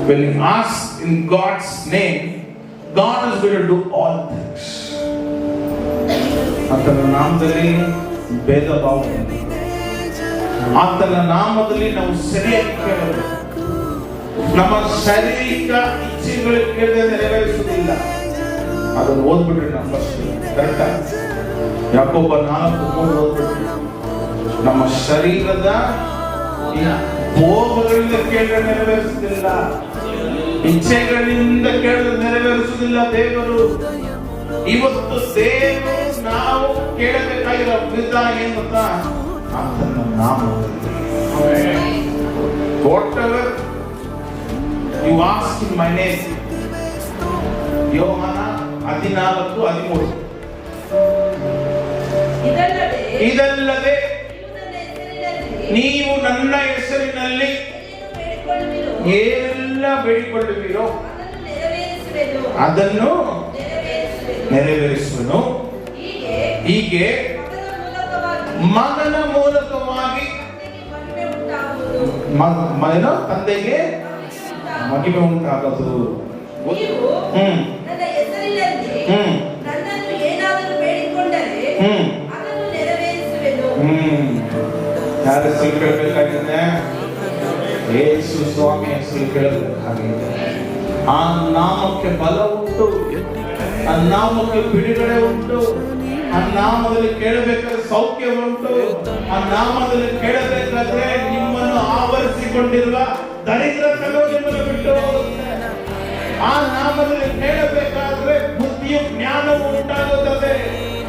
When you ask in God's name, God is going to do all things. ಆತನ ನಾಮದಲ್ಲಿ ಭೇದ ಭಾವ, ಆತನ ನಾಮದಲ್ಲಿ ನಾವು ಸರಿಯಾಗಿ ಕೇಳಬೇಕು. ನಮ್ಮ ಶಾರೀರಿಕ ಇಚ್ಛೆಗಳು ಕೇಳದೆ ನೆರವೇರಿಸುವುದಿಲ್ಲ. ಅದನ್ನು ಓದ್ಬಿಟ್ರಿ ನಾವು ಫಸ್ಟ್ ಕರೆಕ್ಟಾ? ಯಾಕೋಬ 4:3 ಓದ್ಬಿಟ್ರಿ. ನಮ್ಮ ಶರೀರದ ಭೋಗಗಳಿಂದ ಕೇಳಿದ್ರೆ ನೆರವೇರಿಸುವುದಿಲ್ಲ, ಇಚ್ಛೆಗಳಿಂದ ಕೇಳಿದ್ರೆ ನೆರವೇರಿಸುವುದಿಲ್ಲ ದೇವರು. ಇವತ್ತು ದೇವರು ನಾವು ಕೇಳಬೇಕಾಗಿರೋ ವಿಧ ಏನು ಅಂತ ಆತನ ನಾಮದಲ್ಲಿ. Whatever you ask in my name. ಯೋಹಾನ 14:13. ಇದಲ್ಲದೆ ನೀವು ನನ್ನ ಹೆಸರಿನಲ್ಲಿ ಏನೆಲ್ಲ ಬೇಡಿಕೊಳ್ಳುವಿರೋ ಅದನ್ನು ನೆರವೇರಿಸುವನು. ಹೀಗೆ ಮಗನ ಮೂಲಕವಾಗಿ ತಂದೆಗೆ ಮಹಿಮೆ ಉಂಟಾಗದು. ಯಾರ ಹೆಸರು ಕೇಳಬೇಕಾಗಿದೆ? ಯೇಸು ಸ್ವಾಮಿ ಹೆಸರು ಕೇಳಬೇಕಾಗಿದೆ. ಆ ನಾಮಕ್ಕೆ ಬಲ ಉಂಟು, ಆ ನಾಮಕ್ಕೆ ಬಿಡುಗಡೆ ಉಂಟು, ಆ ನಾಮದಲ್ಲಿ ಕೇಳಬೇಕಾದ್ರೆ ಸೌಖ್ಯ ಉಂಟು, ಆ ನಾಮದಲ್ಲಿ ಕೇಳಬೇಕಾದ್ರೆ ನಿಮ್ಮನ್ನು ಆವರಿಸಿಕೊಂಡಿರುವ ದರಿದ್ರತನ ನಿಮ್ಮನ್ನು ಬಿಟ್ಟು ಹೋಗುತ್ತೆ. ಆ ನಾಮದಲ್ಲಿ ಕೇಳಬೇಕಾದ್ರೆ ಬುದ್ಧಿಯು ಜ್ಞಾನವು ಉಂಟಾಗುತ್ತದೆ.